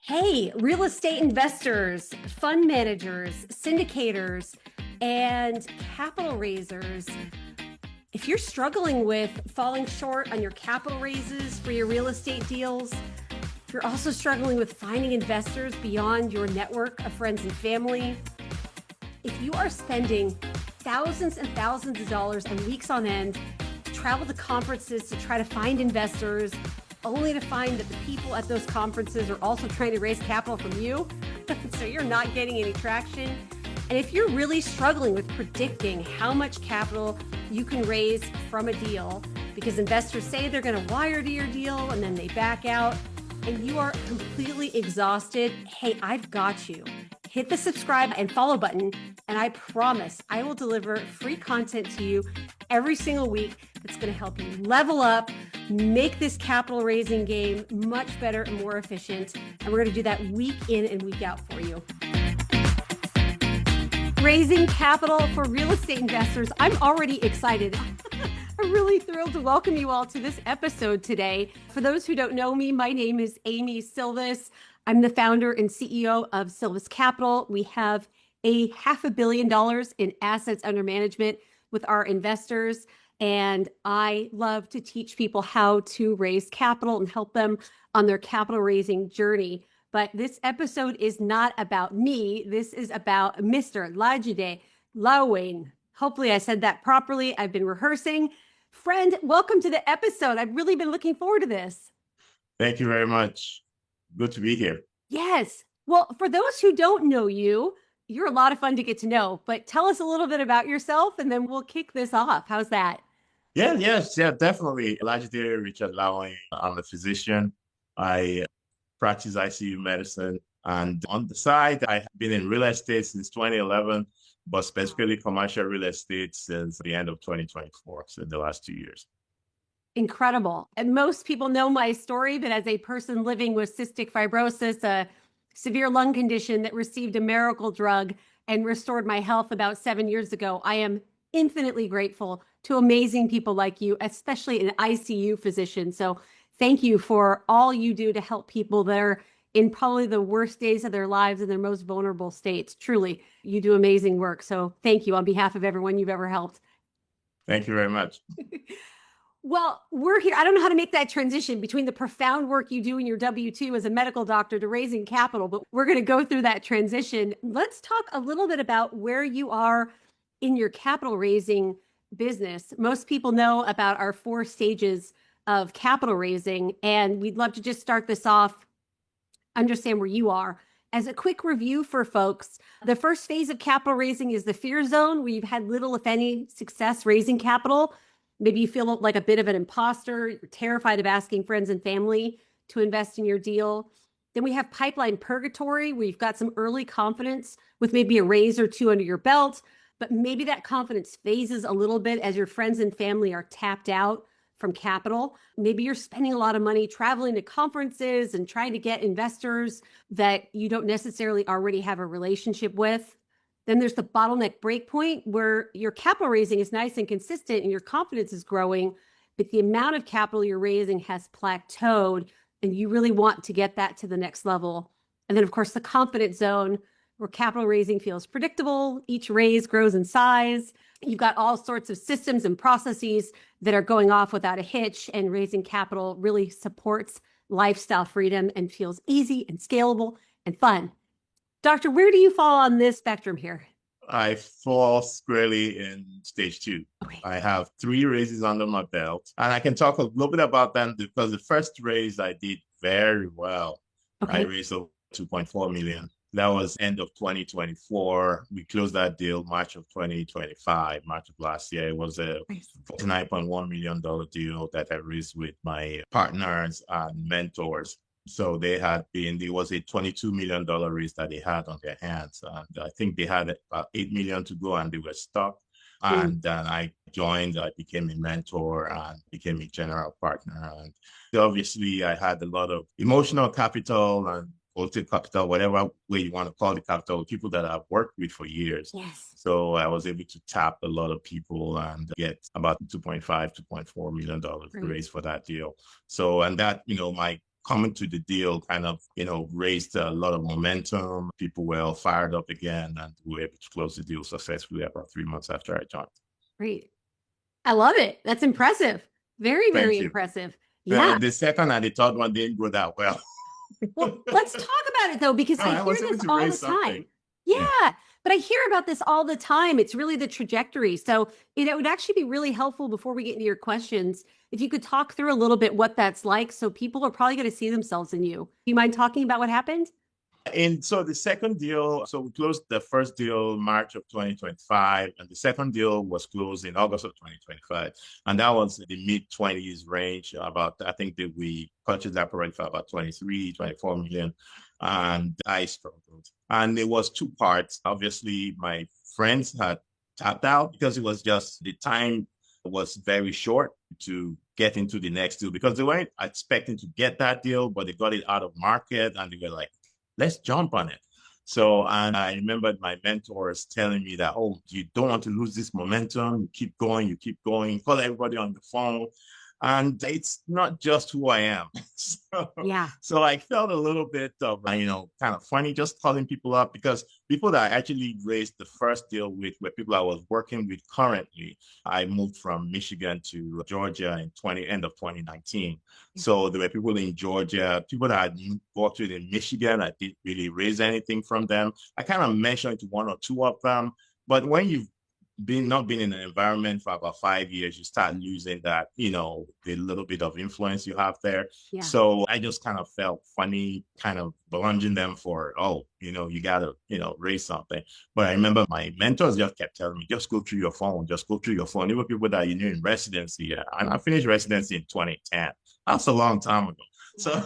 Hey, real estate investors, fund managers, syndicators, and capital raisers. If you're struggling with falling short on your capital raises for your real estate deals, if you're also struggling with finding investors beyond your network of friends and family, if you are spending thousands and thousands of dollars and weeks on end to travel to conferences to try to find investors, only to find that the people at those conferences are also trying to raise capital from you, so you're not getting any traction. And if you're really struggling with predicting how much capital you can raise from a deal, because investors say they're going to wire to your deal and then they back out, and you are completely exhausted, hey, I've got you. Hit the subscribe and follow button, and I promise I will deliver free content to you every single week that's going to help you level up, make this capital raising game much better and more efficient. And we're going to do that week in and week out for you. Raising capital for real estate investors. I'm already excited. I'm really thrilled to welcome you all to this episode today. For those who don't know me, my name is Amy Sylvis. I'm the founder and CEO of Sylvis Capital. We have $500 million in assets under management with our investors. And I love to teach people how to raise capital and help them on their capital raising journey. But this episode is not about me. This is about Mr. Lajide Lawane. Hopefully I said that properly. I've been rehearsing. Friend, welcome to the episode. I've really been looking forward to this. Thank you very much. Good to be here. Yes. Well, for those who don't know you, you're a lot of fun to get to know, but tell us a little bit about yourself and then we'll kick this off. How's that? Yeah, definitely. Lajide Richard Lawane. I'm a physician. I practice ICU medicine. And on the side, I have been in real estate since 2011, but specifically commercial real estate since the end of 2024, so the last 2 years. Incredible. And most people know my story, but as a person living with cystic fibrosis, a severe lung condition that received a miracle drug and restored my health about 7 years ago, I am infinitely grateful to amazing people like you, especially an ICU physician. So thank you for all you do to help people that are in probably the worst days of their lives and their most vulnerable states. Truly, you do amazing work. So thank you on behalf of everyone you've ever helped. Thank you very much. Well, we're here. I don't know how to make that transition between the profound work you do in your W-2 as a medical doctor to raising capital, but we're going to go through that transition. Let's talk a little bit about where you are in your capital raising business. Most people know about our 4 stages of capital raising, and we'd love to just start this off, understand where you are. As a quick review for folks, the first phase of capital raising is the fear zone, where you've had little, if any, success raising capital. Maybe you feel like a bit of an imposter, you're terrified of asking friends and family to invest in your deal. Then we have pipeline purgatory, where you've got some early confidence with maybe a raise or 2 under your belt, but maybe that confidence phases a little bit as your friends and family are tapped out from capital. Maybe you're spending a lot of money traveling to conferences and trying to get investors that you don't necessarily already have a relationship with. Then there's the bottleneck break point, where your capital raising is nice and consistent and your confidence is growing, but the amount of capital you're raising has plateaued and you really want to get that to the next level. And then, of course, the confidence zone, where capital raising feels predictable. Each raise grows in size. You've got all sorts of systems and processes that are going off without a hitch, and raising capital really supports lifestyle freedom and feels easy and scalable and fun. Doctor, where do you fall on this spectrum here? I fall squarely in stage 2. Okay. I have 3 raises under my belt, and I can talk a little bit about them because the first raise I did very well. Okay. I raised over 2.4 million. That was end of 2024. We closed that deal March of 2025, March of last year. It was a $49.1 million deal that I raised with my partners and mentors. So there was a $22 million raise that they had on their hands. And I think they had about $8 million to go and they were stuck. And then I joined, I became a mentor and became a general partner. And obviously I had a lot of emotional capital and political capital, whatever way you want to call the capital, people that I've worked with for years. Yes. So I was able to tap a lot of people and get about $2.5, $2.4 million raised for that deal. So, and that, my coming to the deal kind of, raised a lot of momentum. People were all fired up again, and we were able to close the deal successfully about 3 months after I joined. Great. I love it. That's impressive. Very, very Thank you. impressive. Yeah. The second and the third one didn't go that well. Well, let's talk about it though, because No, I I hear was able this to all raise the time. something. Yeah, but I hear about this all the time. It's really the trajectory. So, it would actually be really helpful before we get into your questions, if you could talk through a little bit what that's like. So people are probably going to see themselves in you. Do you mind talking about what happened? And so the second deal, so we closed the first deal March of 2025, and the second deal was closed in August of 2025. And that was in the mid 20s range. I think that we purchased that product for about 23, 24 million. And I struggled. And it was two parts. Obviously, my friends had tapped out because it was just the time was very short to get into the next deal because they weren't expecting to get that deal, but they got it out of market and they were like, let's jump on it. So, and I remembered my mentors telling me that, oh, you don't want to lose this momentum. You keep going, call everybody on the phone. And it's not just who I am. Yeah. So I felt a little bit of, kind of funny just calling people up because people that I actually raised the first deal with were people I was working with currently. I moved from Michigan to Georgia in end of 2019. So there were people in Georgia, people that I worked with in Michigan. I didn't really raise anything from them. I kind of mentioned to one or two of them. But when you've not been in an environment for about 5 years, you start losing that, the little bit of influence you have there. Yeah. So I just kind of felt funny, kind of blunging them for, oh, you got to, raise something. But I remember my mentors just kept telling me, just go through your phone, just go through your phone. Even people that you knew in residency. And I finished residency in 2010. That's a long time ago. So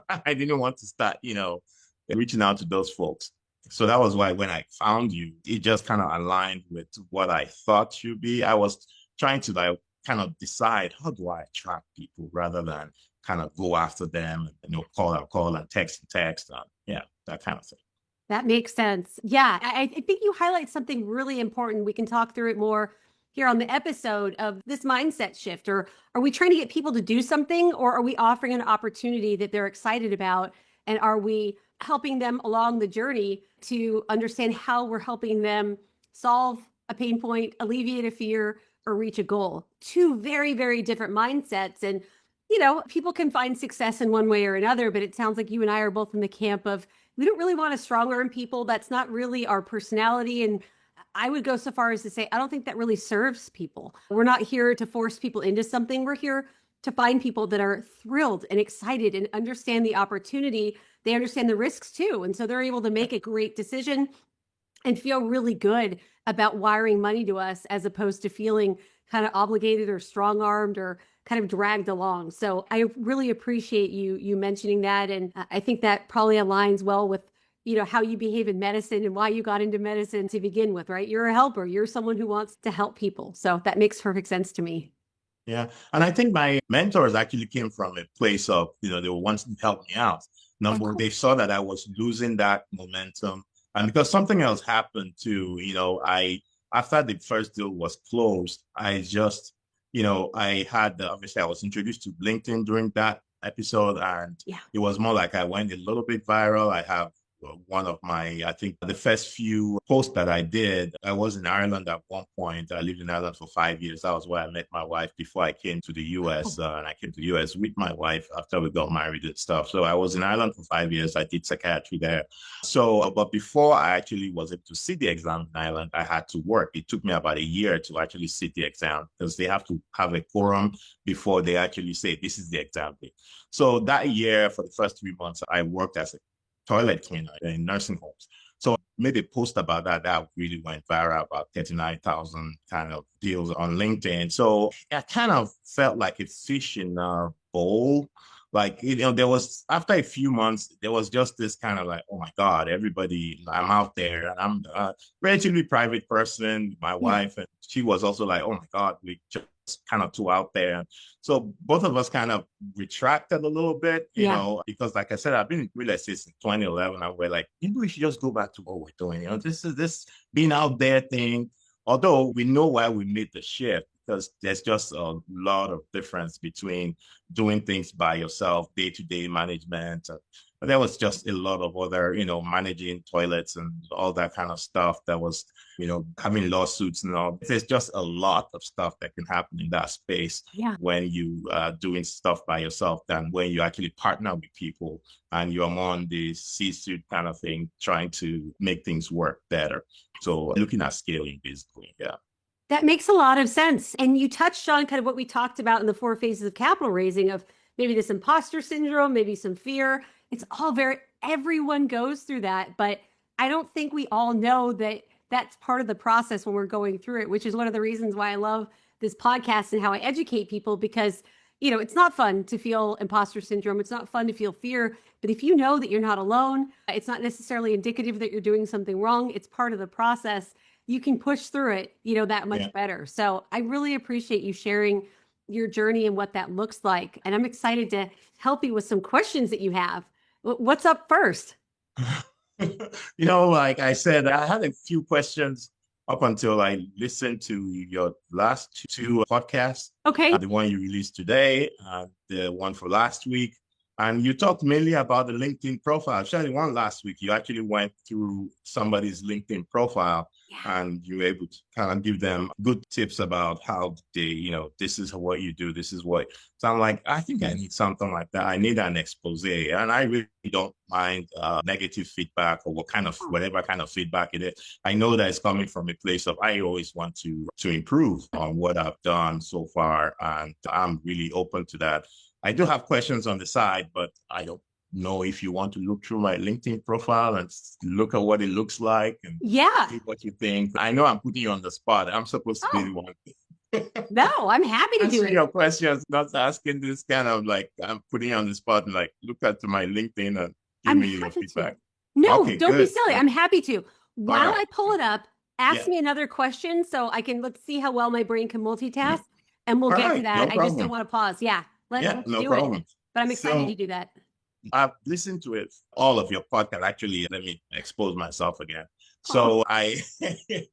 I didn't want to start, reaching out to those folks. So that was why when I found you, it just kind of aligned with what I thought should be. I was trying to kind of decide, how do I attract people rather than kind of go after them and call and text and yeah, that kind of thing. That makes sense. Yeah, I think you highlight something really important. We can talk through it more here on the episode of this mindset shift. Or are we trying to get people to do something, or are we offering an opportunity that they're excited about? And are we helping them along the journey to understand how we're helping them solve a pain point, alleviate a fear, or reach a goal? Two very, very different mindsets. And, people can find success in one way or another, but it sounds like you and I are both in the camp of we don't really want to strong arm people. That's not really our personality. And I would go so far as to say, I don't think that really serves people. We're not here to force people into something. We're here to find people that are thrilled and excited and understand the opportunity. They understand the risks too. And so they're able to make a great decision and feel really good about wiring money to us, as opposed to feeling kind of obligated or strong armed or kind of dragged along. So I really appreciate you mentioning that. And I think that probably aligns well with, how you behave in medicine and why you got into medicine to begin with, right? You're a helper. You're someone who wants to help people. So that makes perfect sense to me. Yeah. And I think my mentors actually came from a place of, they were wanting to help me out. Number, they saw that I was losing that momentum. And because something else happened too, after the first deal was closed, I just, I had, obviously I was introduced to LinkedIn during that episode, and it was more like I went a little bit viral. I have one of my, I think the first few posts that I did, I was in Ireland at one point. I lived in Ireland for 5 years. That was where I met my wife before I came to the US. And I came to the US with my wife after we got married and stuff. So I was in Ireland for 5 years. I did psychiatry there. So, but before I actually was able to sit the exam in Ireland, I had to work. It took me about a year to actually sit the exam because they have to have a quorum before they actually say, this is the exam day. So that year, for the first 3 months, I worked as a toilet cleaner in nursing homes. So I made a post about that really went viral, about 39,000 kind of deals on LinkedIn. So I kind of felt like a fish in a bowl. Like, there was, after a few months, there was just this kind of like, oh my God, everybody, I'm out there. And I'm a relatively private person, my wife, and she was also like, oh my God, we just kind of too out there. So both of us kind of retracted a little bit, because like I said, I've been in real estate since 2011. And we're like, maybe we should just go back to what we're doing. This is this being out there thing. Although we know why we made the shift, because there's just a lot of difference between doing things by yourself, day-to-day management. But there was just a lot of other, managing toilets and all that kind of stuff that was, having lawsuits and all. There's just a lot of stuff that can happen in that space Yeah. when you are doing stuff by yourself than when you actually partner with people and you're on the C-suite kind of thing, trying to make things work better. So looking at scaling, basically, yeah. That makes a lot of sense. And you touched on kind of what we talked about in the 4 phases of capital raising of maybe this imposter syndrome, maybe some fear. It's all everyone goes through that. But I don't think we all know that that's part of the process when we're going through it, which is one of the reasons why I love this podcast and how I educate people because, it's not fun to feel imposter syndrome. It's not fun to feel fear. But if you know that you're not alone, it's not necessarily indicative that you're doing something wrong. It's part of the process. You can push through it, that much better. So I really appreciate you sharing your journey and what that looks like. And I'm excited to help you with some questions that you have. What's up first? Like I said, I had a few questions up until I listened to your last two podcasts. Okay. The one you released today, the one for last week. And you talked mainly about the LinkedIn profile. Actually, one last week, you actually went through somebody's LinkedIn profile and you were able to kind of give them good tips about how they, this is what you do. This is what. So I'm like, I think I need something like that. I need an expose. And I really don't mind negative feedback or whatever kind of feedback it is. I know that it's coming from a place of I always want to improve on what I've done so far. And I'm really open to that. I do have questions on the side, but I don't know if you want to look through my LinkedIn profile and look at what it looks like and see what you think. I know I'm putting you on the spot. I'm supposed to be the one. No, I'm happy to do it. Your questions, not asking this kind of like, I'm putting you on the spot and like, look at my LinkedIn and give me your feedback. No, don't be silly. I'm happy to. While I pull it up, ask me another question so let's see how well my brain can multitask and we'll get to that. I just don't want to pause. Yeah. Let's no do problem. it. But I'm excited to do that. I've listened to all of your podcast. Actually, let me expose myself again. So it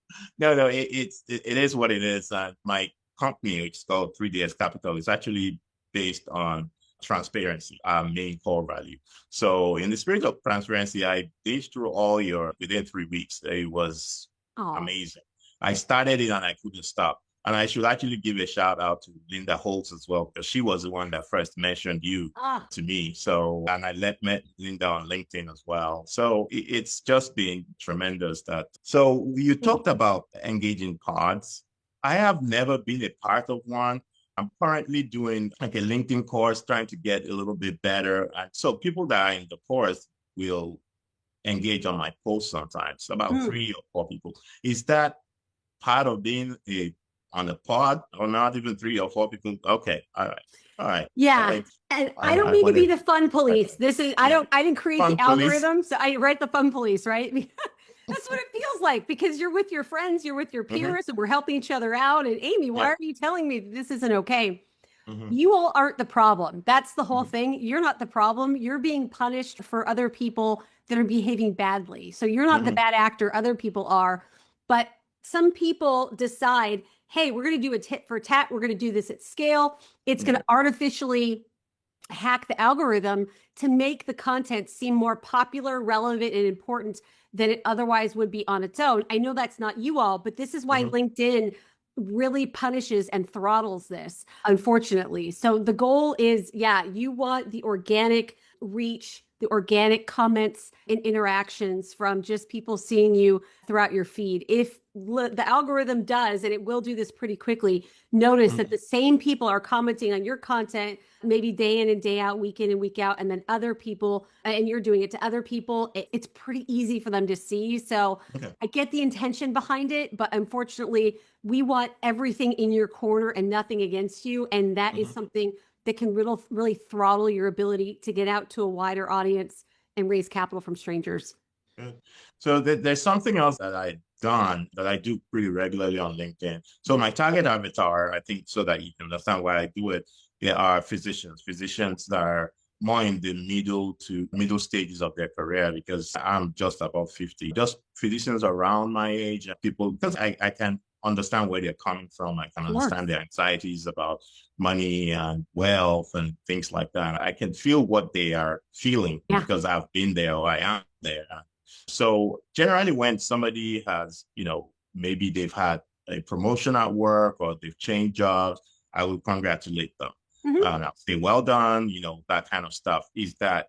is what it is. My company, which is called 3DS Capital, is actually based on transparency, our main core value. So in the spirit of transparency, I did through within 3 weeks. It was amazing. I started it and I couldn't stop. And I should actually give a shout out to Linda Holtz as well, because she was the one that first mentioned you to me. So, and I met Linda on LinkedIn as well. So it's just been tremendous so you talked about engaging pods. I have never been a part of one. I'm currently doing like a LinkedIn course, trying to get a little bit better. And so people that are in the course will engage on my posts sometimes, about 3 or 4 people. Is that part of being on a pod or not even 3 or 4 people? Okay. All right. Yeah. And I don't mean to be the fun police. I didn't create the algorithm. So I write the fun police, right? That's what it feels like because you're with your friends, you're with your peers, and we're helping each other out. And Amy, why are you telling me this isn't okay? You all aren't the problem. That's the whole thing. You're not the problem. You're being punished for other people that are behaving badly. So you're not the bad actor. Other people are. But some people decide, hey, we're going to do a tit for tat. We're going to do this at scale. It's going to artificially hack the algorithm to make the content seem more popular, relevant, and important than it otherwise would be on its own. I know that's not you all, but this is why LinkedIn really punishes and throttles this, unfortunately. So the goal is, you want the organic reach, the organic comments and interactions from just people seeing you throughout your feed. If the algorithm does, and it will do this pretty quickly, notice that the same people are commenting on your content, maybe day in and day out, week in and week out, and then other people, and you're doing it to other people, it's pretty easy for them to see. So I get the intention behind it, but unfortunately, we want everything in your corner and nothing against you. And that is something that can really throttle your ability to get out to a wider audience and raise capital from strangers. So there's something else that I've done that I do pretty regularly on LinkedIn. So my target avatar, I think, so that you can understand why I do it, they are physicians that are more in the middle stages of their career, because I'm just about 50. Just physicians around my age, people, because I can understand where they're coming from. I can Of course. understand their anxieties about money and wealth and things like that. I can feel what they are feeling Yeah. because I've been there or I am there. So generally when somebody has, maybe they've had a promotion at work or they've changed jobs, I will congratulate them. Mhm. I'll say, well done, that kind of stuff. Is that,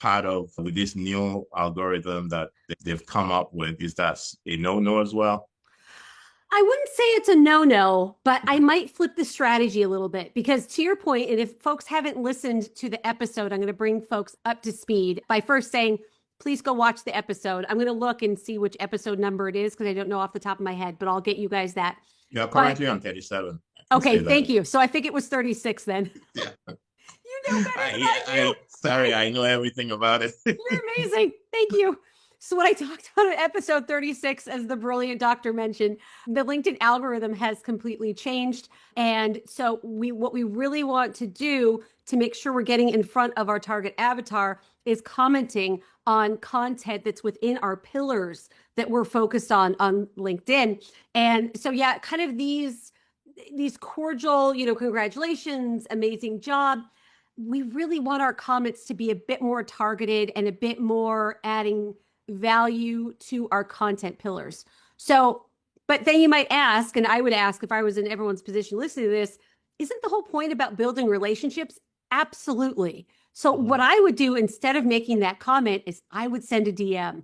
part of with this new algorithm that they've come up with, is that a no-no as well? I wouldn't say it's a no-no, but I might flip the strategy a little bit because to your point, and if folks haven't listened to the episode, I'm going to bring folks up to speed by first saying, please go watch the episode. I'm going to look and see which episode number it is because I don't know off the top of my head, but I'll get you guys that. You're But currently on 37. I can okay, say that. thank you. So I think it was 36 then. Yeah. You know better than I do. Sorry, I know everything about it. You're amazing. Thank you. So what I talked about in episode 36, as the brilliant doctor mentioned, the LinkedIn algorithm has completely changed. And so what we really want to do to make sure we're getting in front of our target avatar is commenting on content that's within our pillars that we're focused on LinkedIn. And so yeah, kind of these cordial, congratulations, amazing job. We really want our comments to be a bit more targeted and a bit more adding value to our content pillars. So, but then you might ask, and I would ask if I was in everyone's position listening to this, isn't the whole point about building relationships? Absolutely. So, what I would do instead of making that comment is I would send a DM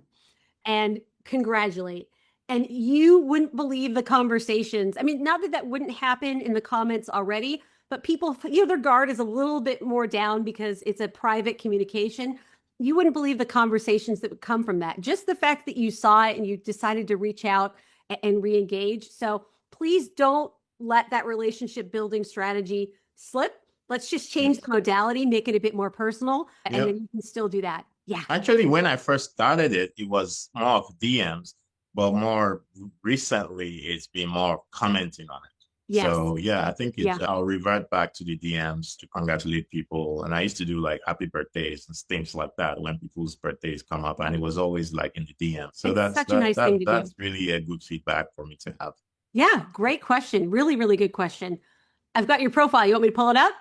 and congratulate. And you wouldn't believe the conversations. I mean, not that that wouldn't happen in the comments already, but people, their guard is a little bit more down because it's a private communication. You wouldn't believe the conversations that would come from that. Just the fact that you saw it and you decided to reach out and re-engage. So please don't let that relationship building strategy slip. Let's just change the modality, make it a bit more personal, and Yep. then you can still do that. Yeah. Actually, when I first started it, it was more of DMs, but more recently, it's been more commenting on it. Yes. So yeah, I think Yeah. I'll revert back to the DMs to congratulate people. And I used to do like happy birthdays and things like that when people's birthdays come up, and it was always like in the DM. So It's such a nice thing to do. that's really a good feedback for me to have. Yeah, great question. Really, really good question. I've got your profile. You want me to pull it up?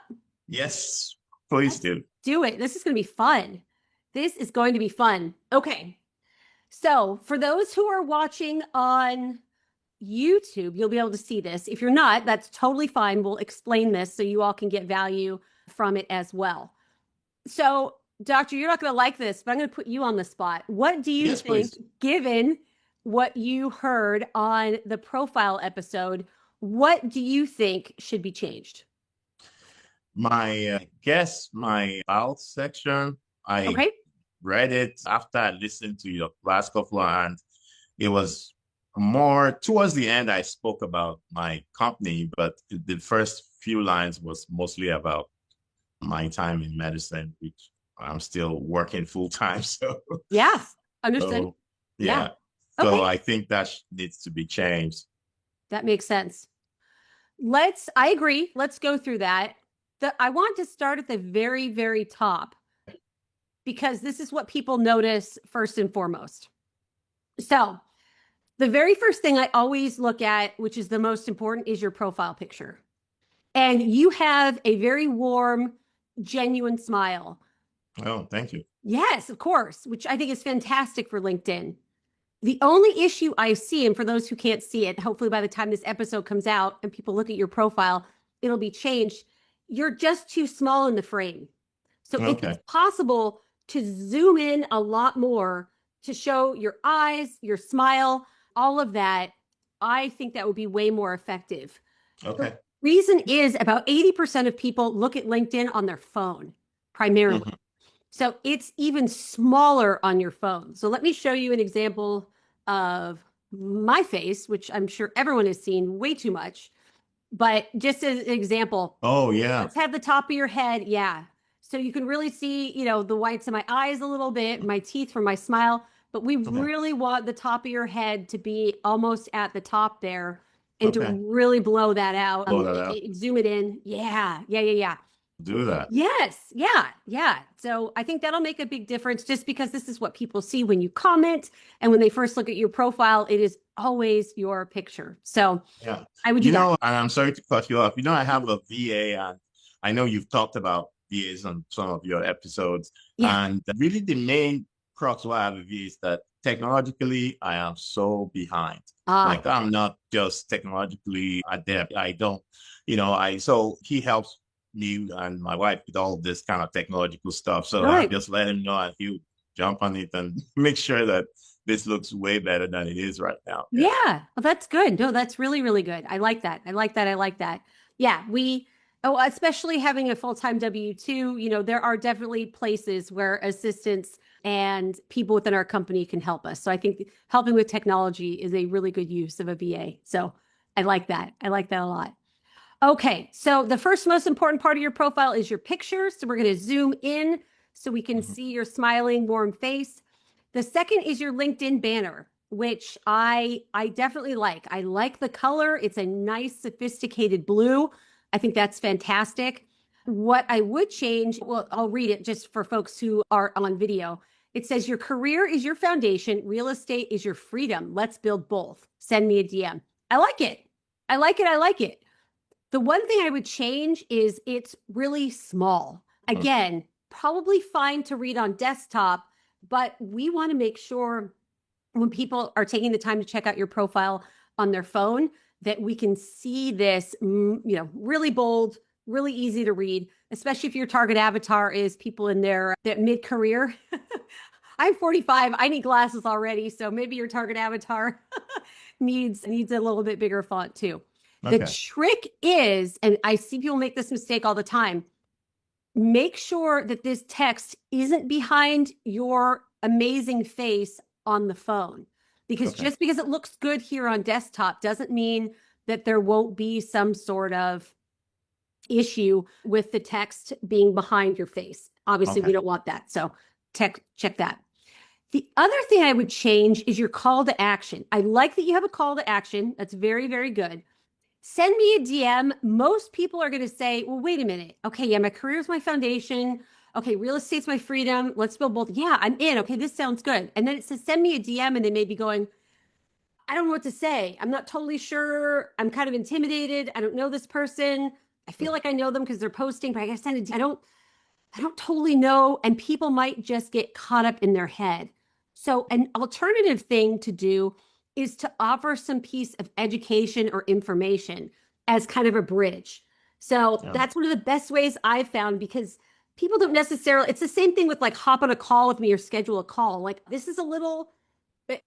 Yes, please do. Do it. This is going to be fun. This is going to be fun. Okay. So for those who are watching on YouTube, you'll be able to see this. If you're not, that's totally fine. We'll explain this so you all can get value from it as well. So, Doctor, you're not going to like this, but I'm going to put you on the spot. What do you Yes, think, please. given what you heard on the profile episode, what do you think should be changed? My guess, my about section, I Okay. read it after I listened to your last couple, and it was more towards the end. I spoke about my company, but the first few lines was mostly about my time in medicine, which I'm still working full time. So Yeah. Understood. so, yeah. Yeah. So Okay. I think that needs to be changed. That makes sense. I agree. Let's go through that. I want to start at the very, very top because this is what people notice first and foremost. So, the very first thing I always look at, which is the most important, is your profile picture. And you have a very warm, genuine smile. Oh, thank you. Yes, of course, which I think is fantastic for LinkedIn. The only issue I see, and for those who can't see it, hopefully by the time this episode comes out and people look at your profile, it'll be changed. You're just too small in the frame. So if Okay. it's possible to zoom in a lot more to show your eyes, your smile, all of that, I think that would be way more effective. Okay. The reason is about 80% of people look at LinkedIn on their phone primarily. Mhm. So it's even smaller on your phone. So let me show you an example of my face, which I'm sure everyone has seen way too much. But just as an example, Oh, yeah. let's have the top of your head. Yeah. So you can really see, the whites of my eyes a little bit, my teeth from my smile. But we Okay. really want the top of your head to be almost at the top there and to Okay. really blow that out. Blow that out. Zoom it in. Yeah. Yeah. Yeah. Yeah. Do that. Yes. Yeah. Yeah. So I think that'll make a big difference just because this is what people see when you comment. And when they first look at your profile, it is always your picture. So Yeah. I would do that. And I'm sorry to cut you off. I have a VA, and I know you've talked about VAs on some of your episodes. Yeah. And really, the main crux why I have a VA is that technologically, I am so behind. Ah, Like, I'm not just technologically adept. I don't, so he helps me and my wife with all this kind of technological stuff. So I good. just let him know, and he'll jump on it and make sure that this looks way better than it is right now. Yeah. Yeah. Well, that's good. No, that's really, really good. I like that. I like that. I like that. Yeah. Oh, especially having a full-time W-2, there are definitely places where assistants and people within our company can help us. So I think helping with technology is a really good use of a VA. So I like that. I like that a lot. Okay. So the first most important part of your profile is your picture. So we're going to zoom in so we can Mhm. see your smiling, warm face. The second is your LinkedIn banner, which I definitely like. I like the color. It's a nice, sophisticated blue. I think that's fantastic. What I would change, well, I'll read it just for folks who are on video. It says, your career is your foundation, real estate is your freedom. Let's build both. Send me a DM. I like it. I like it. I like it. The one thing I would change is it's really small. Mhm. Again, probably fine to read on desktop, but we want to make sure when people are taking the time to check out your profile on their phone that we can see this, really bold, really easy to read, especially if your target avatar is people in their mid-career. I'm 45. I need glasses already, so maybe your target avatar needs a little bit bigger font too. The Okay. trick is, and I see people make this mistake all the time, make sure that this text isn't behind your amazing face on the phone. Because Okay. just because it looks good here on desktop doesn't mean that there won't be some sort of issue with the text being behind your face. Obviously, we Okay. don't want that. So check that. The other thing I would change is your call to action. I like that you have a call to action. That's very, very good. Send me a DM. Most people are going to say, well, wait a minute. Okay, yeah, my career is my foundation. Okay, real estate's my freedom. Let's build both. Yeah, I'm in. Okay, this sounds good. And then it says, send me a DM. And they may be going, I don't know what to say. I'm not totally sure. I'm kind of intimidated. I don't know this person. I feel like I know them because they're posting, but I gotta send it. I don't totally know. And people might just get caught up in their head. So, an alternative thing to do is to offer some piece of education or information as kind of a bridge. So, Yeah. that's one of the best ways I've found because people don't necessarily, it's the same thing with like hop on a call with me or schedule a call. Like, this is a little,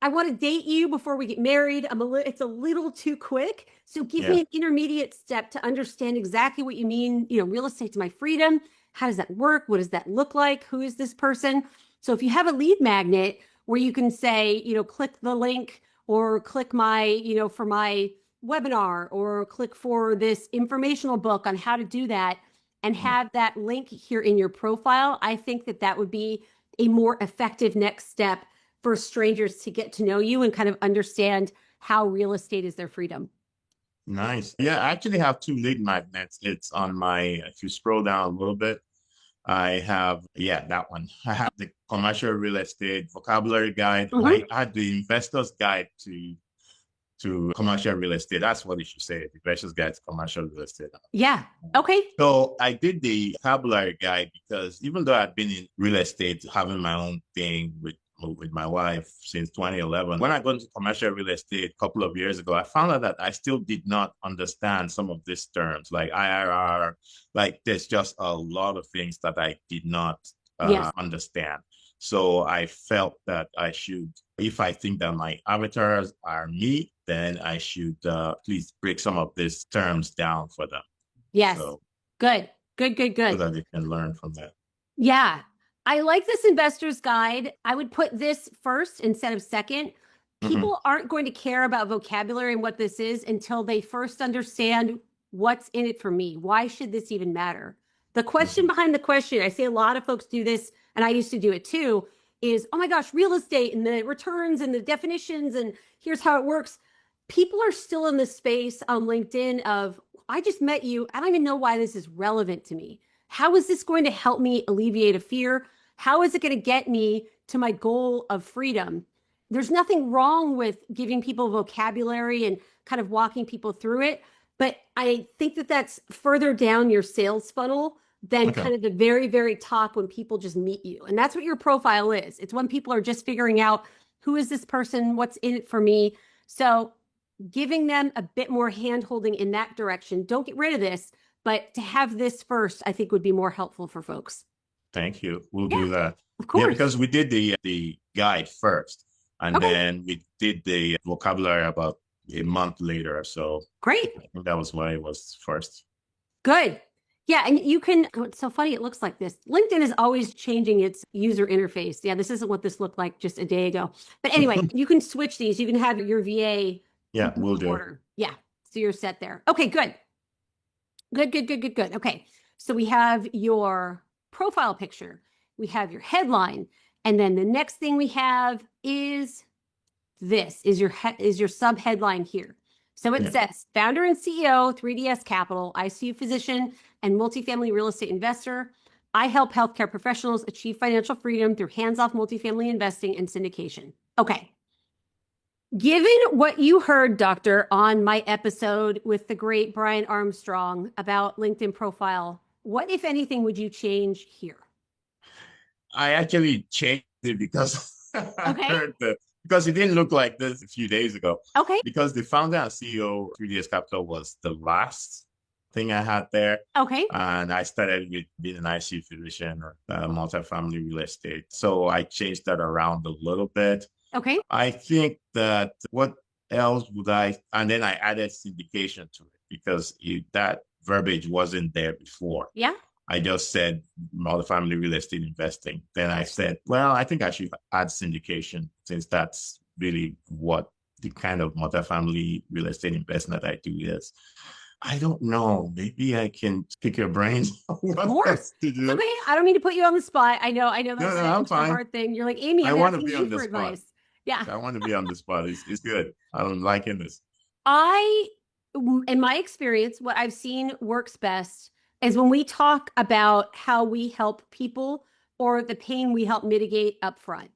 I want to date you before we get married. It's a little too quick. So give Yeah. me an intermediate step to understand exactly what you mean. Real estate's my freedom. How does that work? What does that look like? Who is this person? So if you have a lead magnet where you can say, click the link or click my, for my webinar or click for this informational book on how to do that and Mhm. have that link here in your profile, I think that that would be a more effective next step for strangers to get to know you and kind of understand how real estate is their freedom. Nice. Yeah, I actually have two lead magnets. It's on if you scroll down a little bit, I have, yeah, that one. I have the commercial real estate vocabulary guide. I Mhm. had the investor's guide to commercial real estate. That's what you should say, the investor's guide to commercial real estate. Yeah. Okay. So I did the vocabulary guide because even though I've been in real estate, having my own thing with my wife since 2011, when I got into commercial real estate a couple of years ago, I found out that I still did not understand some of these terms like IRR. Like there's just a lot of things that I did not Yes. understand. So I felt that I should, if I think that my avatars are me, then I should please break some of these terms down for them. Yes. So Good. Good, good, so good. that they can learn from that. Yeah. I like this investor's guide. I would put this first instead of second. Hmm. People aren't going to care about vocabulary and what this is until they first understand what's in it for me. Why should this even matter? The question Hmm. behind the question, I see a lot of folks do this, and I used to do it too, is oh my gosh, real estate and the returns and the definitions, and here's how it works. People are still in the space on LinkedIn of, I just met you. I don't even know why this is relevant to me. How is this going to help me alleviate a fear? How is it going to get me to my goal of freedom? There's nothing wrong with giving people vocabulary and kind of walking people through it. But I think that that's further down your sales funnel than Okay. kind of the very, very top when people just meet you. And that's what your profile is. It's when people are just figuring out who is this person? What's in it for me? So giving them a bit more hand holding in that direction. Don't get rid of this, but to have this first, I think would be more helpful for folks. Thank you. We'll Yeah, do that. of Yeah, course. because we did the guide first, and Okay, then we did the vocabulary about a month later. So great. I think that was why it was first. Good. Yeah, and you can, oh, it's so funny. It looks like this. LinkedIn is always changing its user interface. Yeah, this isn't what this looked like just a day ago. But anyway, you can switch these. You can have your VA Yeah, we'll do. order. Yeah, so you're set there. Okay, good. Good, good, good, good, good. Okay, so we have your profile picture, we have your headline, and then the next thing we have is this is your sub headline here. So it Yeah. says founder and CEO, 3DS Capital, ICU physician, and multifamily real estate investor. I help healthcare professionals achieve financial freedom through hands-off multifamily investing and syndication. Okay. Given what you heard, Doctor, on my episode with the great Brian Armstrong about LinkedIn profile, what, if anything, would you change here? I actually changed it because I Okay. heard because it didn't look like this a few days ago. Okay. Because the founder and CEO of 3DS Capital was the last thing I had there. Okay. And I started with being an IC physician or multifamily real estate. So I changed that around a little bit. Okay. I think that what else would and then I added syndication to it because that verbiage wasn't there before. Yeah. I just said multifamily real estate investing. Then I said, well, I think I should add syndication since that's really what the kind of multifamily real estate investment I do is. I don't know. Maybe I can pick your brains on Of what course. else to do. Okay. I don't mean to put you on the spot. I know No, that's I'm a fine. hard thing. You're like, Amy, I I'm want to asking be you on for the spot. advice. Yeah. I want to be on the spot. It's good. I'm liking this. I, in my experience, what I've seen works best is when we talk about how we help people or the pain we help mitigate up front.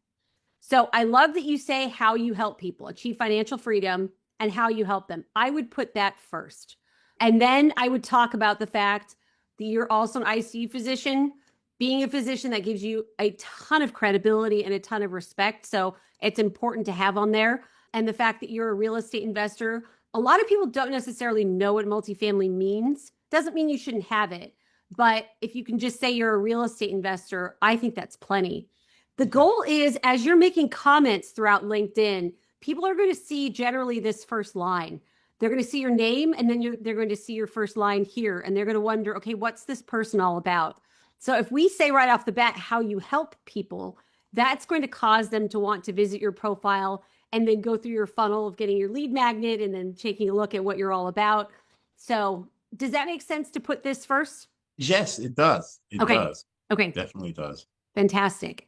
So I love that you say how you help people achieve financial freedom and how you help them. I would put that first. And then I would talk about the fact that you're also an ICU physician. Being a physician, that gives you a ton of credibility and a ton of respect. So it's important to have on there. And the fact that you're a real estate investor, a lot of people don't necessarily know what multifamily means. Doesn't mean you shouldn't have it. But if you can just say you're a real estate investor, I think that's plenty. The goal is, as you're making comments throughout LinkedIn, people are going to see generally this first line. They're going to see your name, and then they're going to see your first line here, and they're going to wonder, okay, what's this person all about? So if we say right off the bat how you help people, that's going to cause them to want to visit your profile and then go through your funnel of getting your lead magnet and then taking a look at what you're all about. So does that make sense to put this first? Yes, it does. It Okay. does. Okay. Definitely does. Fantastic.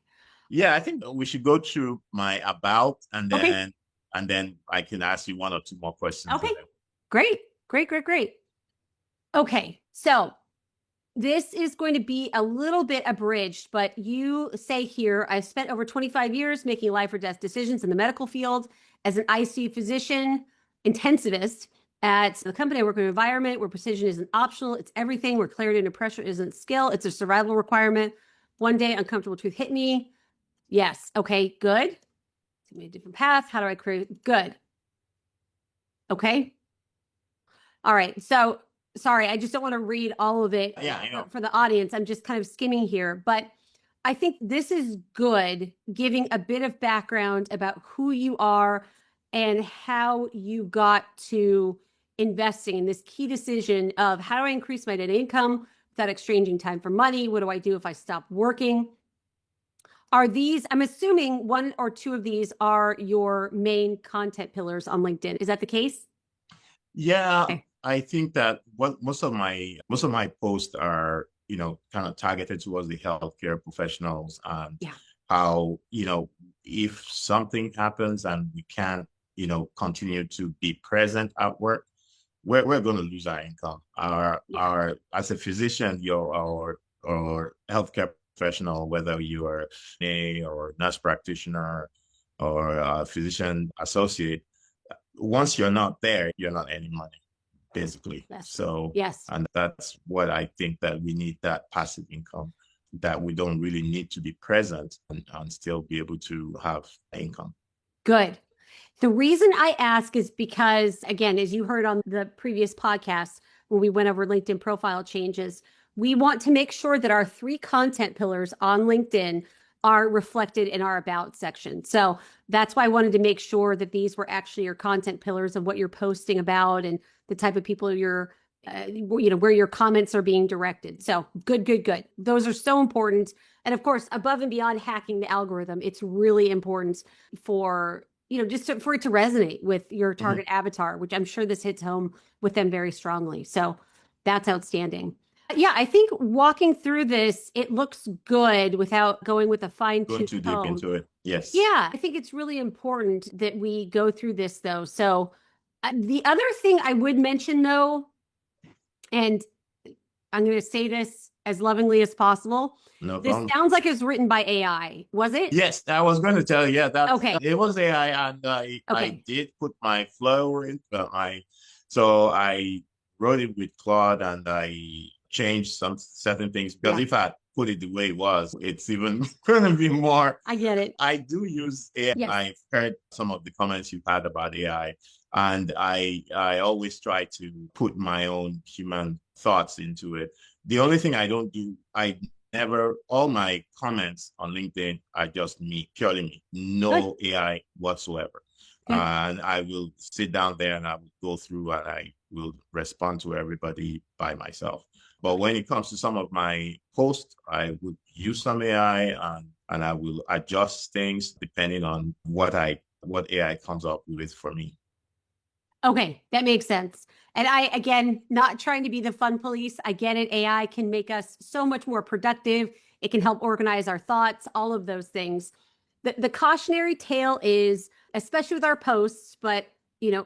Yeah, I think we should go through my about and then Okay. I can ask you one or two more questions. Okay. Great. Great, great, great. Okay. So this is going to be a little bit abridged, but you say here, I've spent over 25 years making life or death decisions in the medical field as an ICU physician, intensivist at the company. I work in an environment where precision isn't optional. It's everything, where clarity under pressure isn't skill. It's a survival requirement. One day, uncomfortable truth hit me. Yes. Okay, good. Take me a different path. How do I create? Good. Okay. All right. So sorry, I just don't want to read all of it for the audience. I'm just kind of skimming here, but I think this is good, giving a bit of background about who you are and how you got to investing in this key decision of how do I increase my net income without exchanging time for money? What do I do if I stop working? Are these, I'm assuming one or two of these are your main content pillars on LinkedIn. Is that the case? Yeah, Okay. I think that what most of my posts are, kind of targeted towards the healthcare professionals and how, if something happens and we can't, continue to be present at work, we're going to lose our income. Our as a physician, our or healthcare professional, whether you are a or nurse practitioner or a physician associate, once you're not there, you're not earning money, basically. Yes. So, Yes. and that's what I think, that we need, that passive income, that we don't really need to be present and still be able to have income. Good. The reason I ask is because, again, as you heard on the previous podcast, when we went over LinkedIn profile changes, we want to make sure that our 3 content pillars on LinkedIn are reflected in our about section. So that's why I wanted to make sure that these were actually your content pillars of what you're posting about and the type of people you're, where your comments are being directed. So good, good, good. Those are so important. And of course, above and beyond hacking the algorithm, it's really important for for it to resonate with your target avatar, which I'm sure this hits home with them very strongly. So that's outstanding. Yeah, I think walking through this, it looks good without going with a Going fine-tooth too deep comb. into it. Yes. Yeah, I think it's really important that we go through this though. So the other thing I would mention though, and I'm going to say this as lovingly as possible. No This problem. sounds like it was written by AI. Was it? Yes, I was going to tell you, yeah, that Okay. it was AI, and I Okay. did put my flow in, but I wrote it with Claude, and I changed some certain things, because Yeah. if I put it the way it was, it's even going to be more. I get it. I do use AI. Yes. I've heard some of the comments you've had about AI, and I always try to put my own human thoughts into it. The only thing I don't do, all my comments on LinkedIn are just me, purely me, no AI whatsoever. Good. And I will sit down there and I will go through and I will respond to everybody by myself. But when it comes to some of my posts, I would use some AI, and I will adjust things depending on what AI comes up with for me. Okay, that makes sense. And I, again, not trying to be the fun police. I get it. AI can make us so much more productive. It can help organize our thoughts, all of those things. The cautionary tale is, especially with our posts, but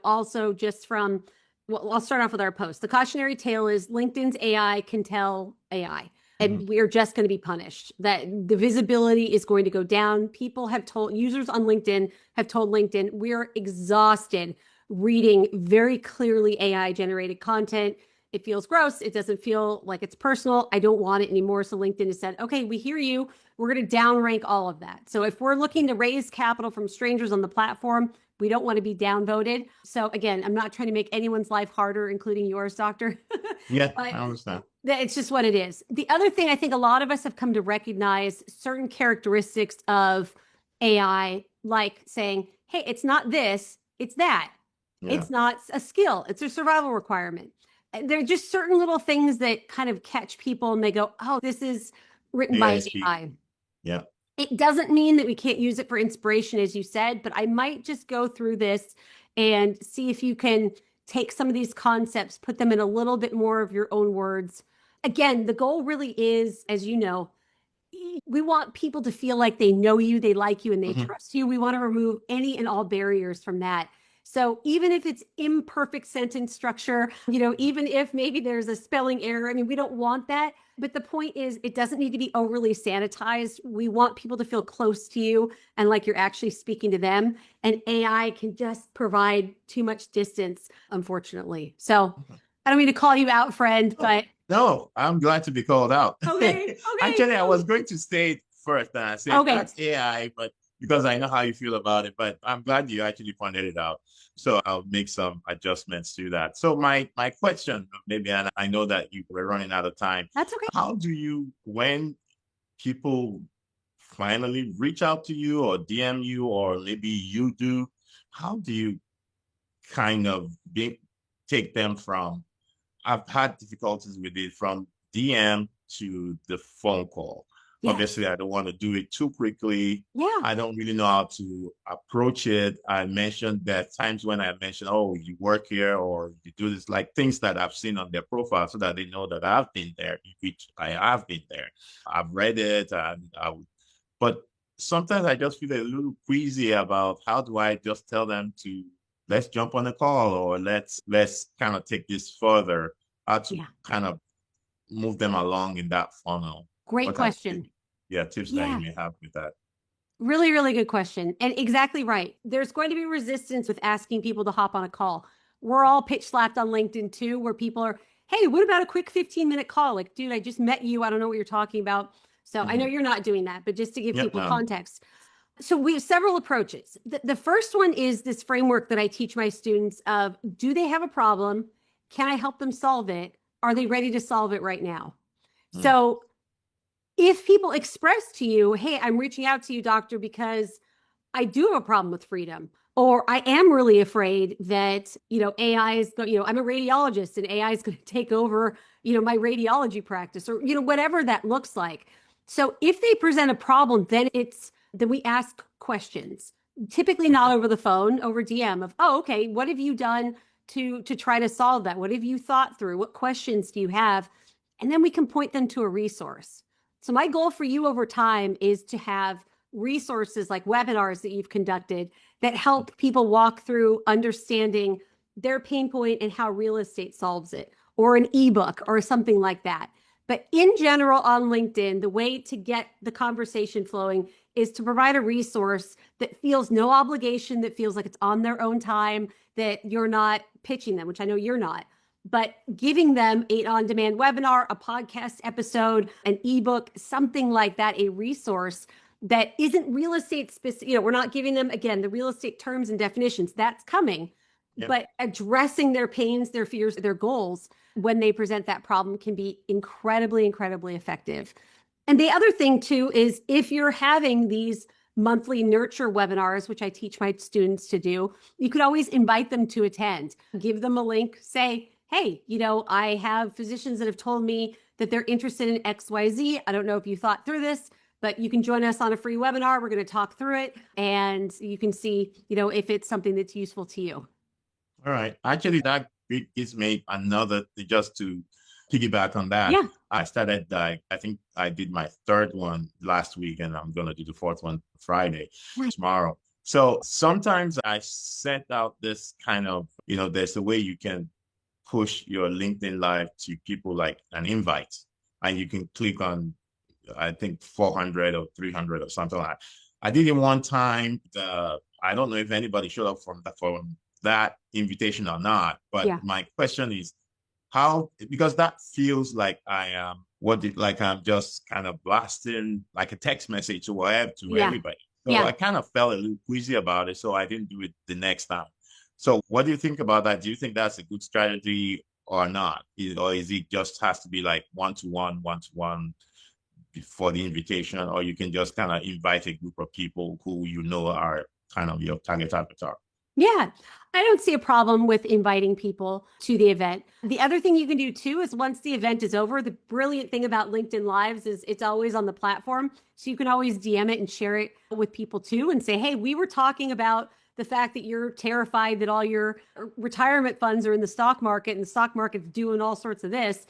also just from, well, I'll start off with our posts. The cautionary tale is LinkedIn's AI can tell AI, and we're just going to be punished. That the visibility is going to go down. Users on LinkedIn have told LinkedIn, we're exhausted reading very clearly AI generated content. It feels gross. It doesn't feel like it's personal. I don't want it anymore. So LinkedIn has said, okay, we hear you. We're going to downrank all of that. So if we're looking to raise capital from strangers on the platform, we don't want to be downvoted. So again, I'm not trying to make anyone's life harder, including yours, doctor. Yeah, I understand. It's just what it is. The other thing I think a lot of us have come to recognize certain characteristics of AI, like saying, hey, it's not this, it's that. Yeah. It's not a skill, it's a survival requirement. There are just certain little things that kind of catch people and they go, oh, this is written by AI. Yeah. It doesn't mean that we can't use it for inspiration, as you said, but I might just go through this and see if you can take some of these concepts, put them in a little bit more of your own words. Again, the goal really is, as you know, we want people to feel like they know you, they like you, and they trust you. We want to remove any and all barriers from that. So even if it's imperfect sentence structure, even if maybe there's a spelling error, I mean, we don't want that. But the point is, it doesn't need to be overly sanitized. We want people to feel close to you and like you're actually speaking to them. And AI can just provide too much distance, unfortunately. So I don't mean to call you out, friend, but. No, I'm glad to be called out. Okay. Actually, I was going to say it first, and I said that's AI, but because I know how you feel about it, but I'm glad you actually pointed it out. So I'll make some adjustments to that. So my question, maybe, and I know that we're running out of time. That's okay. How do you, when people finally reach out to you or DM you, or maybe you do, how do you kind of take them from, I've had difficulties with it, from DM to the phone call. Yes. Obviously, I don't want to do it too quickly. Yeah. I don't really know how to approach it. I mentioned that times when I mentioned, oh, you work here or you do this, like things that I've seen on their profile so that they know that I've been there, which I have been there. I've read it, but sometimes I just feel a little queasy about how do I just tell them to, let's jump on a call, or let's kind of take this further, how to kind of move them along in that funnel. Great What are question. tips that you Yeah. may have with that? Really, really good question. And exactly right. There's going to be resistance with asking people to hop on a call. We're all pitch slapped on LinkedIn too, where people are, hey, what about a quick 15-minute call? Like, dude, I just met you. I don't know what you're talking about. So I know Mhm. you're not doing that, but just to give Yep. people context. So we have several approaches. The first one is this framework that I teach my students of, do they have a problem? Can I help them solve it? Are they ready to solve it right now? Mm. So if people express to you, hey, I'm reaching out to you, doctor, because I do have a problem with freedom, or I am really afraid that, AI is, I'm a radiologist and AI is going to take over, my radiology practice, or, whatever that looks like. So if they present a problem, then we ask questions, typically not over the phone, over DM of, oh, okay, what have you done to try to solve that? What have you thought through? What questions do you have? And then we can point them to a resource. So my goal for you over time is to have resources like webinars that you've conducted that help people walk through understanding their pain point and how real estate solves it, or an ebook or something like that. But in general, on LinkedIn, the way to get the conversation flowing is to provide a resource that feels no obligation, that feels like it's on their own time, that you're not pitching them, which I know you're not, but giving them an on-demand webinar, a podcast episode, an ebook, something like that, a resource that isn't real estate specific. We're not giving them, again, the real estate terms and definitions. That's coming. Yep. But addressing their pains, their fears, their goals when they present that problem can be incredibly, incredibly effective. And the other thing too is, if you're having these monthly nurture webinars, which I teach my students to do, you could always invite them to attend. Give them a link, say, hey, I have physicians that have told me that they're interested in XYZ. I don't know if you thought through this, but you can join us on a free webinar. We're going to talk through it, and you can see, if it's something that's useful to you. All right. Actually, that gives me another, just to piggyback on that. Yeah. I started, I think I did my third one last week, and I'm going to do the fourth one Friday, tomorrow. So sometimes I sent out this kind of, there's a way you can push your LinkedIn Live to people, like an invite, and you can click on, I think 400 or 300 or something like that. I did it one time. I don't know if anybody showed up from that invitation or not, but my question is, how, because that feels like I am like I'm just kind of blasting like a text message to everybody. So I kind of felt a little queasy about it, so I didn't do it the next time. So what do you think about that? Do you think that's a good strategy or not? Or is it just has to be like one-to-one before the invitation, or you can just kind of invite a group of people who are kind of your target avatar? Yeah, I don't see a problem with inviting people to the event. The other thing you can do too is, once the event is over, the brilliant thing about LinkedIn Lives is it's always on the platform. So you can always DM it and share it with people too, and say, hey, we were talking about the fact that you're terrified that all your retirement funds are in the stock market and the stock market's doing all sorts of this.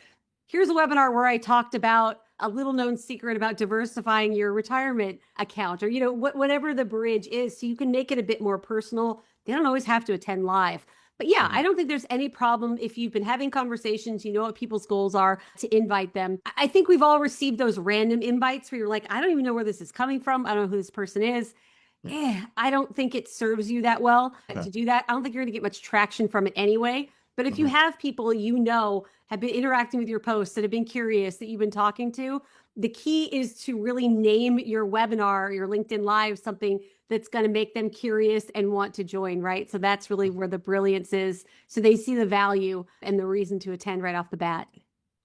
Here's a webinar where I talked about a little known secret about diversifying your retirement account, or, whatever the bridge is. So you can make it a bit more personal. They don't always have to attend live. But yeah, I don't think there's any problem if you've been having conversations, you know what people's goals are, to invite them. I think we've all received those random invites where you're like, I don't even know where this is coming from. I don't know who this person is. I don't think it serves you that well to do that. I don't think you're going to get much traction from it anyway. But if you have people have been interacting with your posts, that have been curious, that you've been talking to, the key is to really name your webinar, your LinkedIn Live, something that's going to make them curious and want to join, right? So that's really where the brilliance is. So they see the value and the reason to attend right off the bat.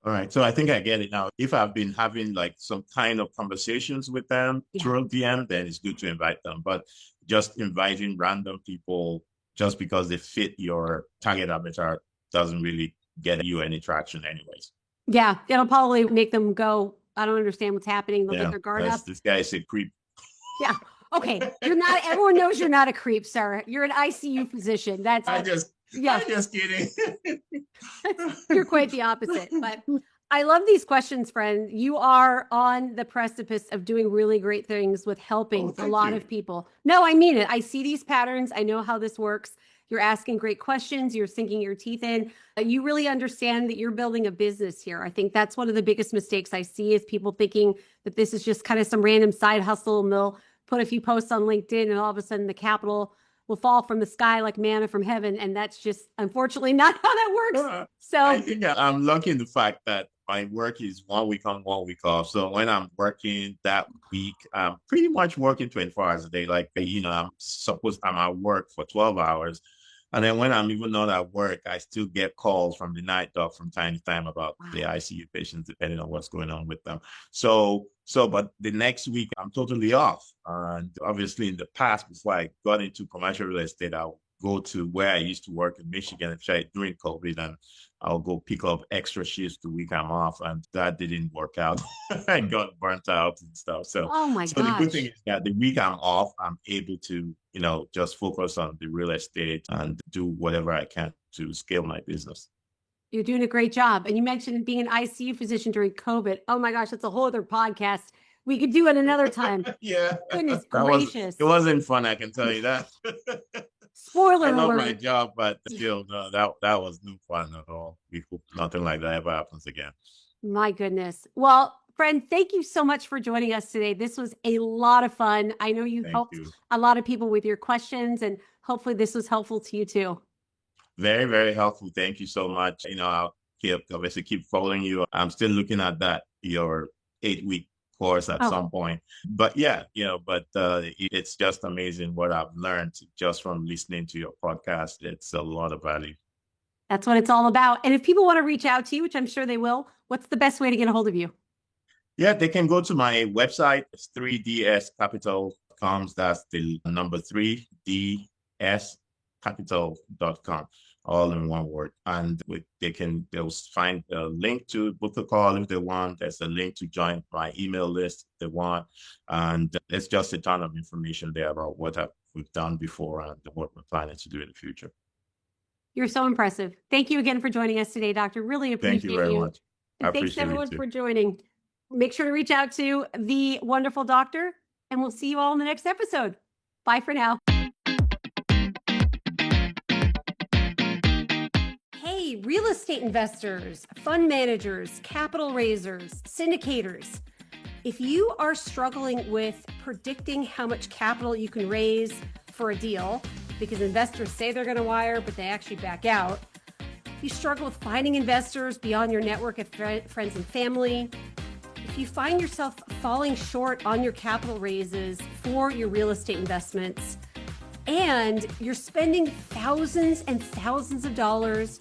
All right. So I think I get it now. If I've been having like some kind of conversations with them through DM, then it's good to invite them. But just inviting random people just because they fit your target avatar doesn't really get you any traction anyways. Yeah. It'll probably make them go, I don't understand what's happening. They'll get their guard up. This guy is a creep. Yeah. Okay. You're not, everyone knows you're not a creep, sir. You're an ICU physician. I'm just kidding. You're quite the opposite. But I love these questions, friend. You are on the precipice of doing really great things with helping a lot of people. No, I mean it. I see these patterns. I know how this works. You're asking great questions. You're sinking your teeth in. You really understand that you're building a business here. I think that's one of the biggest mistakes I see is people thinking that this is just kind of some random side hustle and they'll put a few posts on LinkedIn and all of a sudden the capital will fall from the sky like manna from heaven. And that's just unfortunately not how that works. I So think I'm lucky in the fact that my work is 1 week on, 1 week off. So when I'm working that week, I'm pretty much working 24 hours a day. Like, I'm supposed I'm at work for 12 hours. And then when I'm even not at work, I still get calls from the night doc from time to time about the wow. ICU patients, depending on what's going on with them. But the next week I'm totally off. And obviously in the past, before I got into commercial real estate, I would go to where I used to work in Michigan and try during COVID, and I'll go pick up extra shifts the week I'm off. And that didn't work out. I got burnt out and stuff. So Oh my so the good thing gosh. is that the week I'm off, I'm able to, just focus on the real estate and do whatever I can to scale my business. You're doing a great job. And you mentioned being an ICU physician during COVID. Oh my gosh, that's a whole other podcast we could do at another time. Yeah, Goodness it gracious. wasn't fun, I can tell you that. I Spoiler love my alert. job, but still, no, that was no fun at all. We hope nothing like that ever happens again. My goodness. Well, friend, thank you so much for joining us today. This was a lot of fun. I know you Thank helped you. a lot of people with your questions, and hopefully this was helpful to you too. Very, very helpful. Thank you so much. I'll obviously keep following you. I'm still looking at your 8-week course at Oh, some point. But yeah, it's just amazing what I've learned just from listening to your podcast. It's a lot of value. that's what it's all about. And if people want to reach out to you, which I'm sure they will, what's the best way to get a hold of you? Yeah, they can go to my website. It's 3dscapital.com. That's the number 3dscapital.com, all in one word. And they'll find a link to book a call if they want. There's a link to join my email list if they want. And it's just a ton of information there about what we've done before and what we're planning to do in the future. You're so impressive. Thank you again for joining us today, Doctor. Really Thank you appreciate very you. much. I And thanks appreciate it everyone too. for joining. Make sure to reach out to the wonderful doctor, and we'll see you all in the next episode. Bye for now. Hey, real estate investors, fund managers, capital raisers, syndicators. If you are struggling with predicting how much capital you can raise for a deal, because investors say they're going to wire, but they actually back out. If you struggle with finding investors beyond your network of friends and family, if you find yourself falling short on your capital raises for your real estate investments, and you're spending thousands and thousands of dollars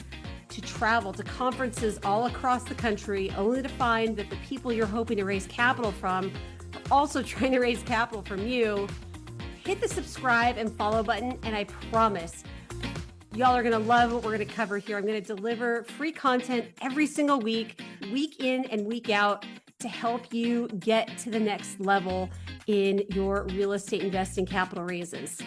to travel to conferences all across the country, only to find that the people you're hoping to raise capital from are also trying to raise capital from you, hit the subscribe and follow button, and I promise y'all are going to love what we're going to cover here. I'm going to deliver free content every single week in and week out, to help you get to the next level in your real estate investing capital raises.